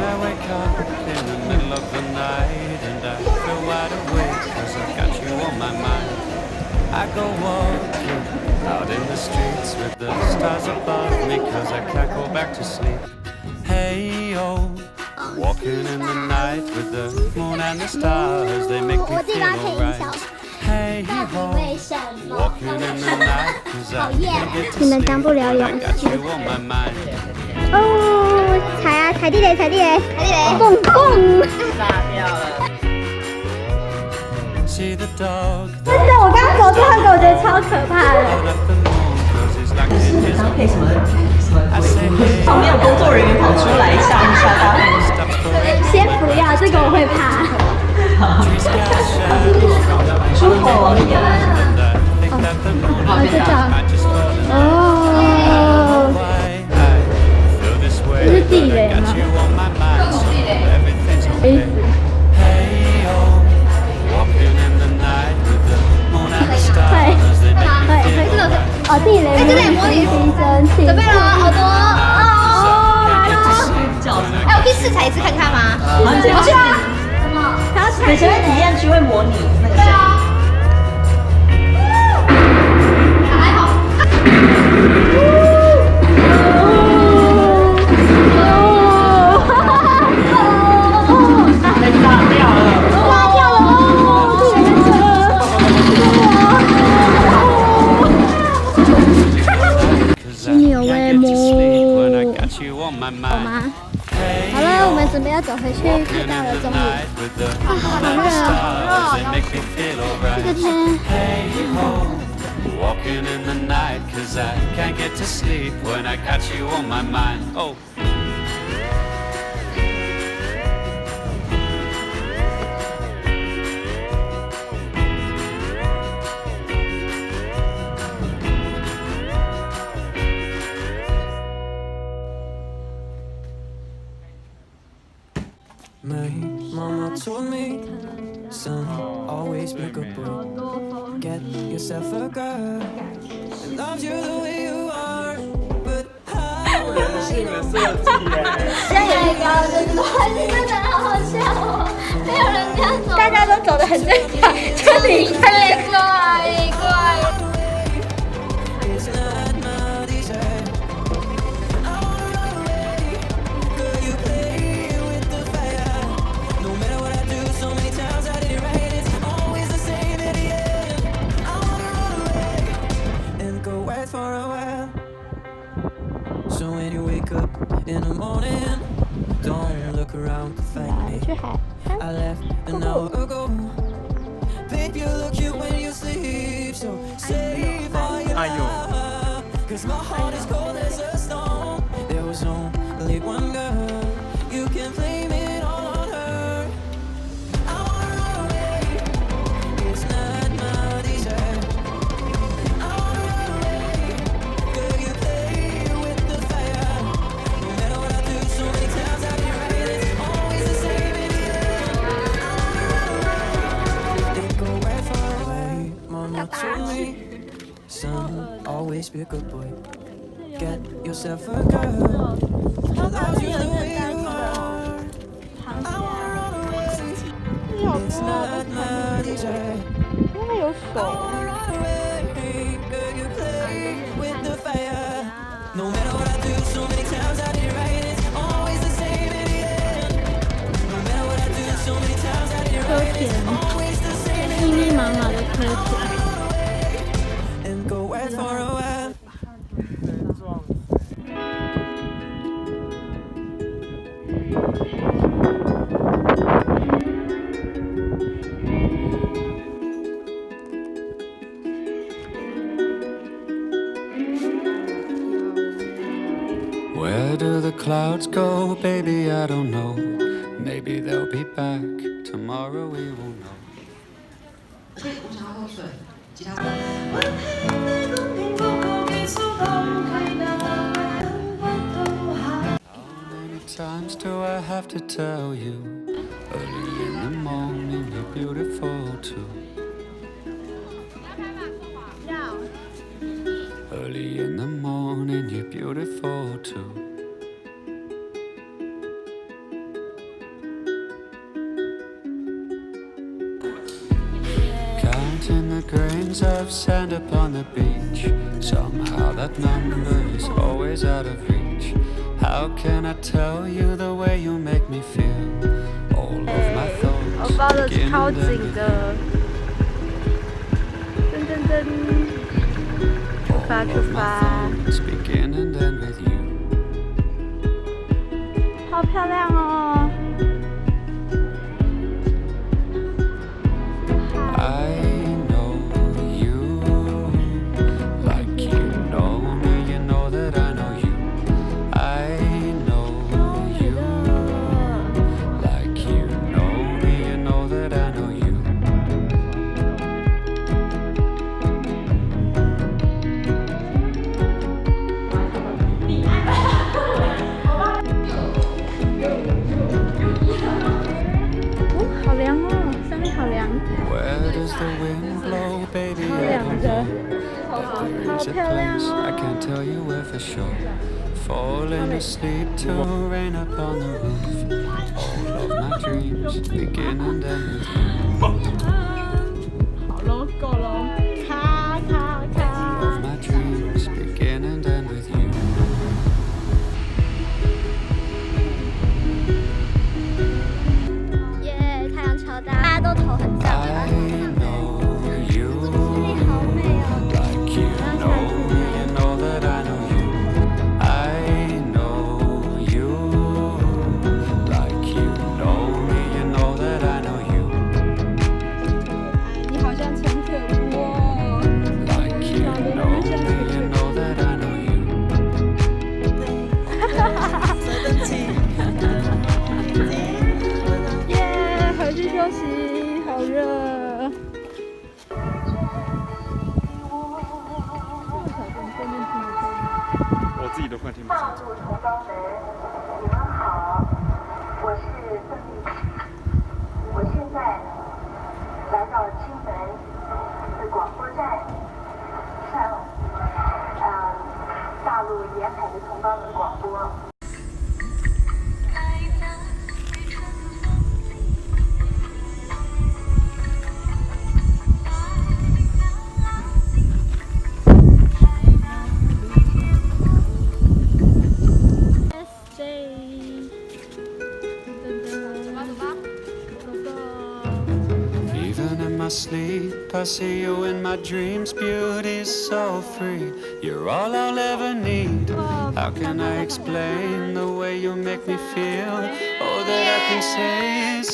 I wake up in the middle of the night and I feel wide awake 'cause I've got you on my mind. I go walking out in the streets with the stars above me 'cause I can't go back to sleep. Hey yo, walking in the night with the moon and the stars, they make me feel alright. Hey ho, walking in the night 'cause I can't get to sleep but I got you on my mind. 哦，踩地雷，蹦蹦！炸掉了。See the dog, 真的，我刚刚走这趟狗，我觉得超可怕的。 out of the moon 'cause he's like in his 搭 own 配什么 I say hey, 旁边有工作人员跑出来吓一吓大家。 stop for 先不要，这个我会怕。 trees got shine. 出口。 And I think that the moon 哦，就这样。 I just fall in love. 哦， Why I feel this way. 这是地雷 Got 吗？ you on my mind, so everything's okay. Hey yo, walking in the night with the moon and the stars, they make me feel alright. 哦，地雷，这里模拟提升，准备了，好多哦，来喽！哎，我可以试踩一次看看吗？我去啊！什么？还要踩？你前面体验区会模拟那个声音。还好。被炸掉了！炸掉了哦！这人车。心有未谋。 好吗？好了，我们准备要走回去，快到了中午。啊，好热哦！这个天。 Walking in the night 'cause I can't get to sleep when I got you on my mind. Oh. My mama told me, son, always be a good boy. Get yourself a girl that loves you the way you are. But how 是你们设计耶！下一个真的好好笑哦！没有人这样走，大家都走得很正常，就你一个人怪。 it's not my desire. I wanna run away. Girl, you play with the fire. No matter what I do, so many times I did it right. It's always the same at the end. I wanna run away and go west for a while. So when you wake up in the morning, don't look around to find me. 去海。 I left an hour ago. Babe, you look cute when you sleep. So save all your love. 'Cause my heart is cold as a stone. There was only one girl. You can blame it all on her. I wanna run away. It's not my desire. I wanna run away. Girl, you play with the fire. No matter what I do, so many times I get right. It's always the same in the end. I wanna run away. Then go right far away. Mama told me, son, always be a good boy. Get yourself a girl that loves you the way you are. I wanna run away. It's not my desire. I wanna run away. Girl, you play with the fire. No matter what I do, so many times I did it right. It's always the same in the end. No matter what I do, so many times I did it right. It's always the same in the end. 密密麻麻的科技。 And go west for a while. Where do the clouds go, baby? I don't know. Maybe they'll be back tomorrow. We won't know. 我想要喝水，吉他。 Times do I have to tell you? Early in the morning, you're beautiful too. Early in the morning, you're beautiful too. of sand upon the beach. Somehow that number is always out of reach. How can I tell you the way you make me feel? All of my thoughts 我包的 begin 超 and 紧 end with 的，噔噔噔，出发 all 出 of my 发， thoughts begin and end with you. 好漂亮哦！ I know you like you know me, you know that I know you. I know you like you know me, you know that I know you. 好凉哦，上面好凉。 Where does the wind blow, baby? I don't know. There is a place I can't tell you where for sure. Falling asleep to rain upon the roof. All of my dreams begin and end with you. 好咯，够咯，咔咔 All 咔 of。my dreams begin and end with you. 耶，太阳超大，大家都头很上。 I know you 好美哦！ like you know me, you know that I know you. I know you like you know me, you know that I know you. 你好像陈可波哦。 Like you know me, you know that I know you. 耶，回去休息，好热。我自己都快听不清楚。同胞们，你们好，我是邓丽萍，我现在来到金门的广播站，向大陆沿海的同胞们广播。 Even in my sleep, I see you in my dreams. Beauty's so free. You're all I'll ever need. How can I explain the way you make me feel? All that I can say is